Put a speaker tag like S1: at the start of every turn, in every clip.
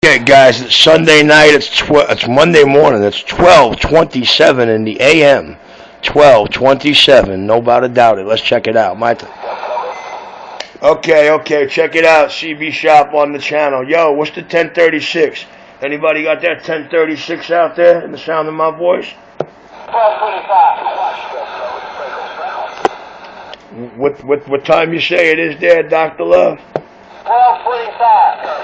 S1: Okay, guys, it's Sunday night. It's Monday morning. It's 12:27 in the a.m. 12:27. No doubt about it. Let's check it out. Okay, check it out. CB Shop on the channel. Yo, what's the 1036? Anybody got that 1036 out there in the sound of my voice?
S2: 12:25.
S1: What time you say it is there, Dr. Love?
S2: 12:25.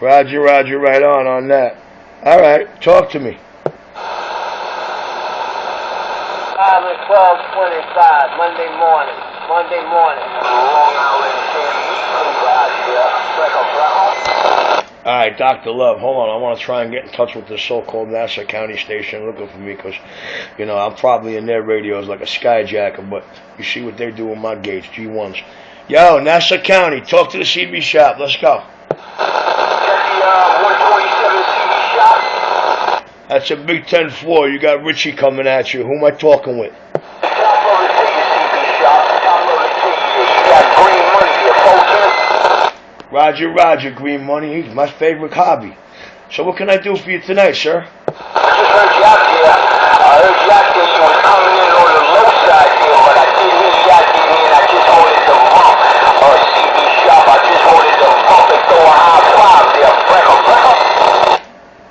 S1: Roger, right on that. All right, talk to me.
S2: 12:25, Monday morning.
S1: All right, Dr. Love, hold on. I want to try and get in touch with this so-called Nassau County station looking for me because, I'm probably in their radios like a skyjacker, but you see what they do with my gauge, G1s. Yo, Nassau County, talk to the CB Shop. Let's go.
S2: 127 CB Shop.
S1: That's a big 10-4. You got Richie coming at you. Who am I talking with? Roger, Green Money. He's my favorite hobby. So what can I do for you tonight, sir?
S2: I just heard you out there. I heard you out there. You were coming in on the low side here, but I didn't hear you out there, and I just wanted to bump. CB Shop, I just wanted to bump and throw a high five there. Breaker.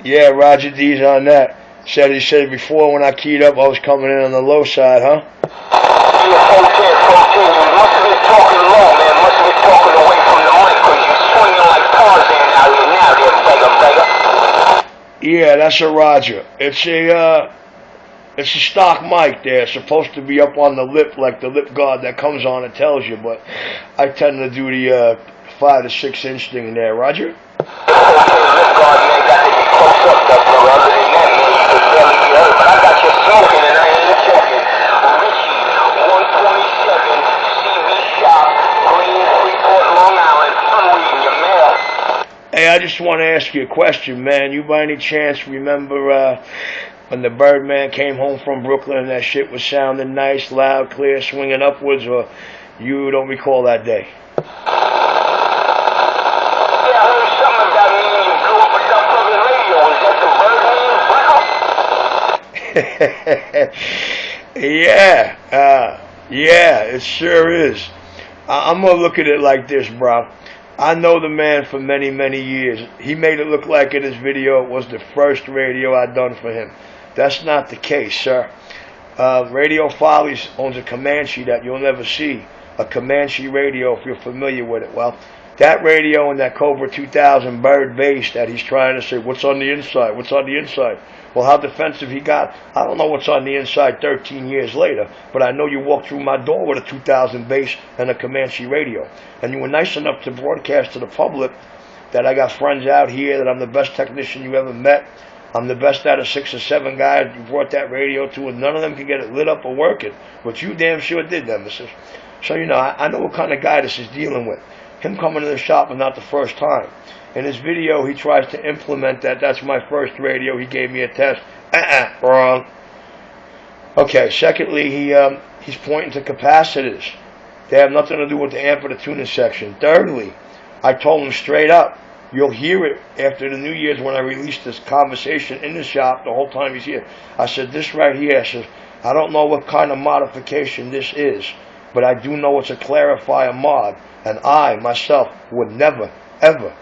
S1: Yeah, Roger D's on that. He said before when I keyed up, I was coming in on the low side, huh?
S2: Yeah, 410. You must have been talking low, man. Must have been talking away from the mic, because you're swinging like Tarzan out here now, there, beggar.
S1: Yeah, that's a Roger. It's a stock mic there. It's supposed to be up on the lip, like the lip guard that comes on and tells you, but I tend to do the 5 to 6 inch thing there. Roger?
S2: Lip guard, man, got to be close up, brother. Other than that, man, you could barely be heard. But I got you smoking, and I ain't joking. Richie, 127, CB Shop, Green, Freeport, Long Island. I'm reading your mail.
S1: Hey, I just want to ask you a question, man. You by any chance remember when the Birdman came home from Brooklyn and that shit was sounding nice, loud, clear, swinging upwards, or you don't recall that day?
S2: Yeah, I heard something about me and you blew up a Duck Public Radio. Is that the Birdman?
S1: Yeah, it sure is. I'm going to look at it like this, bro. I know the man for many, many years. He made it look like in his video it was the first radio I'd done for him. That's not the case, sir. Radio Follies owns a Comanche that you'll never see. A Comanche radio, if you're familiar with it. Well, that radio and that Cobra 2000 Bird bass that he's trying to say, what's on the inside? Well, how defensive he got. I don't know what's on the inside 13 years later, but I know you walked through my door with a 2000 bass and a Comanche radio. And you were nice enough to broadcast to the public that I got friends out here, that I'm the best technician you ever met. I'm the best out of 6 or 7 guys you brought that radio to, and none of them can get it lit up or working. But you damn sure did, Nemesis. So, I know what kind of guy this is dealing with. Him coming to the shop is not the first time. In his video, he tries to implement that. That's my first radio. He gave me a test. Wrong. Okay, secondly, he's pointing to capacitors. They have nothing to do with the amp or the tuning section. Thirdly, I told him straight up, you'll hear it after the New Year's when I released this conversation in the shop the whole time he's here. I said, this right here, I said, I don't know what kind of modification this is, but I do know it's a clarifier mod, and I, myself, would never, ever,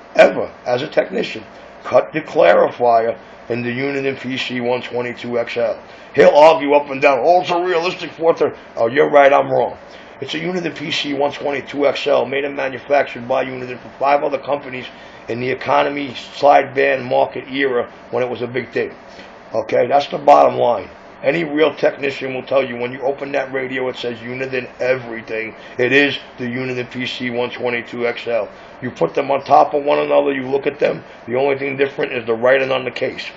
S1: as a technician, cut the clarifier in the Uniden PC122XL. He'll argue up and down, it's a realistic 430. Oh, you're right, I'm wrong. It's a Uniden PC122XL, made and manufactured by Uniden for 5 other companies in the economy slideband market era when it was a big thing. Okay, that's the bottom line. Any real technician will tell you when you open that radio it says Uniden everything. It is the Uniden PC122XL. You put them on top of one another, you look at them, the only thing different is the writing on the case.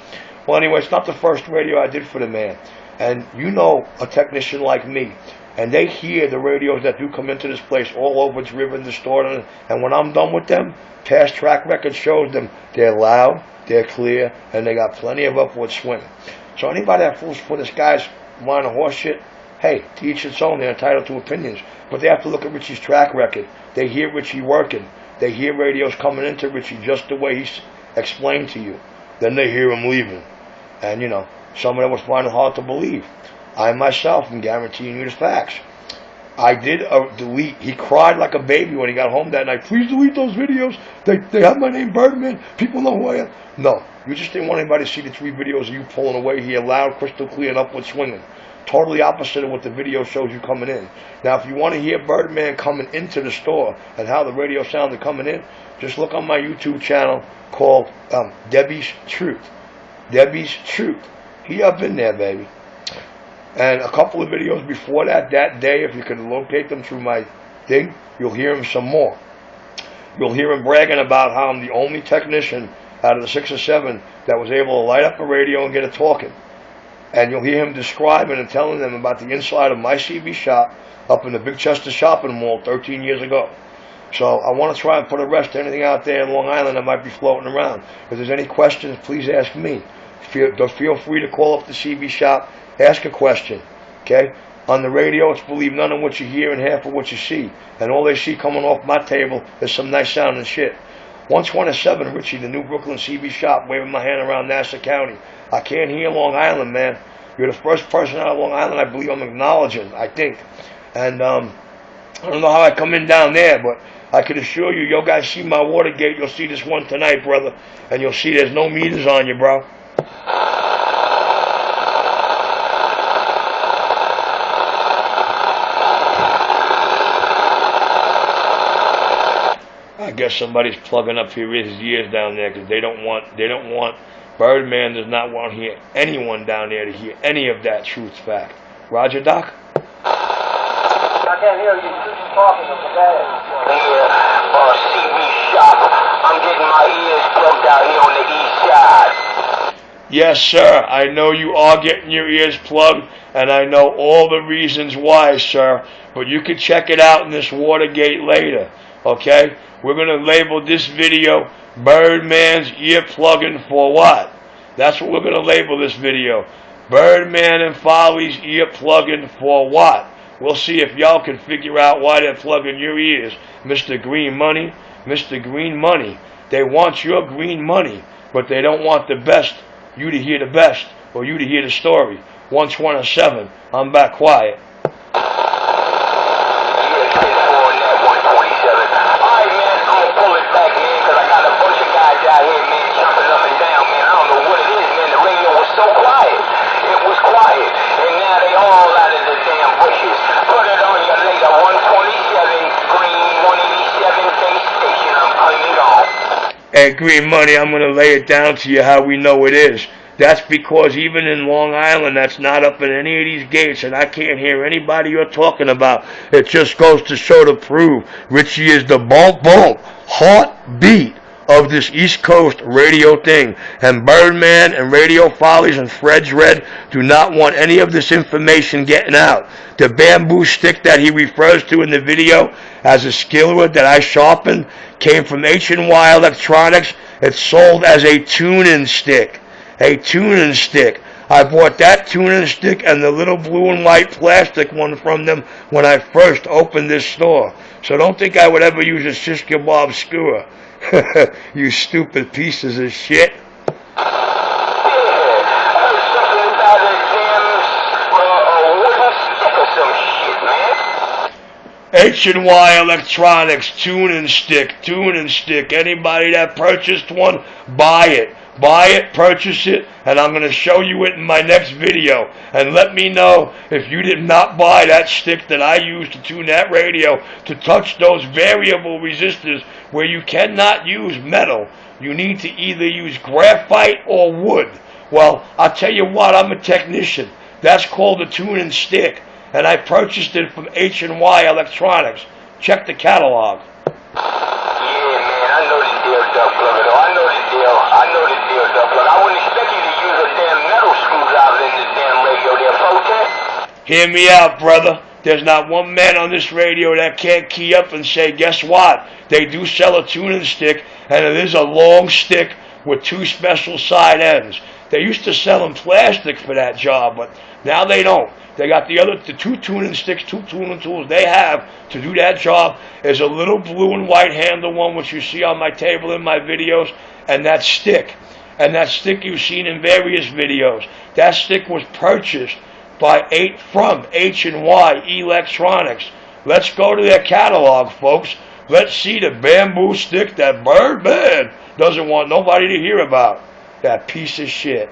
S1: Well, anyway, it's not the first radio I did for the man. And a technician like me, and they hear the radios that do come into this place all over, driven, distorted, and when I'm done with them, past track record shows them they're loud, they're clear, and they got plenty of upward swing. So anybody that fools for this guy's line of horse shit, hey, to each its own, they're entitled to opinions. But they have to look at Richie's track record. They hear Richie working. They hear radios coming into Richie just the way he's explained to you. Then they hear him leaving. And, you know, some of them was finding it hard to believe. I myself am guaranteeing you the facts. I did delete. He cried like a baby when he got home that night. Please delete those videos. They have my name, Birdman. People know who I am. No, you just didn't want anybody to see the 3 videos of you pulling away here loud, crystal clear, and upward swinging. Totally opposite of what the video shows you coming in. Now, if you want to hear Birdman coming into the store and how the radio sounded coming in, just look on my YouTube channel called Debbie's Truth. Debbie's Truth. He up in there, baby. And a couple of videos before that day, if you can locate them through my thing, you'll hear him some more. You'll hear him bragging about how I'm the only technician out of the 6 or 7 that was able to light up a radio and get it talking. And you'll hear him describing and telling them about the inside of my CB shop up in the Big Chester Shopping Mall 13 years ago. So I want to try and put a rest to anything out there in Long Island that might be floating around. If there's any questions, please ask me. Feel free to call up the CB shop. Ask a question, okay? On the radio, it's believe none of what you hear and half of what you see. And all they see coming off my table is some nice sounding shit. 127 Richie, the New Brooklyn CB shop, waving my hand around Nassau County. I can't hear Long Island, man. You're the first person out of Long Island I believe I'm acknowledging, I think. And I don't know how I come in down there, but I can assure you, yo guys see my Watergate, you'll see this one tonight, brother. And you'll see there's no meters on you, bro. I guess somebody's plugging up his ears down there because they don't want Birdman does not want to hear anyone down there to hear any of that truth fact. Roger, Doc?
S2: I can't hear you. You're talking of the bag. Yeah, CB shop. I'm getting my ears plugged out here on the east side.
S1: Yes, sir. I know you are getting your ears plugged, and I know all the reasons why, sir. But you can check it out in this Watergate later, okay? We're going to label this video Birdman's ear plugging for what? That's what we're going to label this video. Birdman and Folly's ear plugging for what? We'll see if y'all can figure out why they're plugging your ears. Mr. Green Money, Mr. Green Money. They want your green money, but they don't want the best, you to hear the best, or you to hear the story. 127, I'm back quiet. Hey, Green Money, I'm going to lay it down to you how we know it is. That's because even in Long Island, that's not up in any of these gates, and I can't hear anybody you're talking about. It just goes to show to prove Richie is the bump heartbeat of this East Coast radio thing. And Birdman and Radio Follies and Fred's Red do not want any of this information getting out. The bamboo stick that he refers to in the video as a skillet that I sharpened came from H&Y Electronics. It's sold as a tuning stick. A tuning stick. I bought that tuning stick and the little blue and white plastic one from them when I first opened this store. So don't think I would ever use a shish kebab skewer. You stupid pieces of shit. H&Y Electronics, tuning stick. Anybody that purchased one, buy it. Buy it, purchase it, and I'm going to show you it in my next video. And let me know if you did not buy that stick that I used to tune that radio to touch those variable resistors where you cannot use metal. You need to either use graphite or wood. Well, I'll tell you what, I'm a technician. That's called a tuning stick. And I purchased it from H&Y Electronics. Check the catalog. Hear me out, brother. There's not one man on this radio that can't key up and say, guess what? They do sell a tuning stick, and it is a long stick with 2 special side ends. They used to sell them plastic for that job, but now they don't. They got the two tuning sticks, two tuning tools they have to do that job is a little blue and white handle one, which you see on my table in my videos, and that stick. And that stick you've seen in various videos. That stick was purchased from H&Y Electronics. Let's go to their catalog, folks. Let's see the bamboo stick that Birdman doesn't want nobody to hear about. That piece of shit.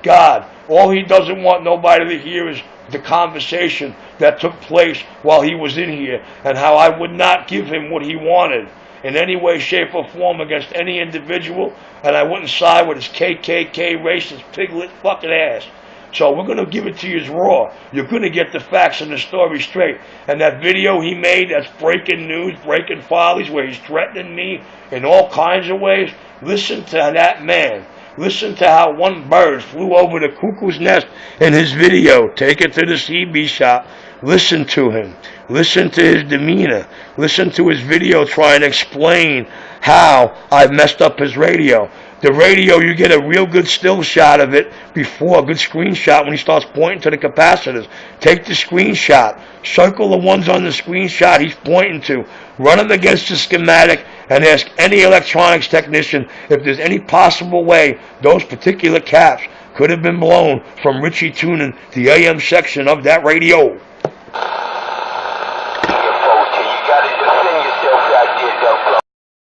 S1: God, all he doesn't want nobody to hear is the conversation that took place while he was in here and how I would not give him what he wanted in any way, shape, or form against any individual, and I wouldn't side with his KKK racist piglet fucking ass. So we're going to give it to you as raw. You're going to get the facts and the story straight. And that video he made that's breaking news, breaking follies, where he's threatening me in all kinds of ways, listen to that man. Listen to how one bird flew over the cuckoo's nest in his video. Take it to the CB shop. Listen to him. Listen to his demeanor. Listen to his video trying to explain how I messed up his radio. The radio, you get a real good still shot of it before, a good screenshot when he starts pointing to the capacitors. Take the screenshot. Circle the ones on the screenshot he's pointing to. Run them against the schematic and ask any electronics technician if there's any possible way those particular caps could have been blown from Richie tuning the AM section of that radio.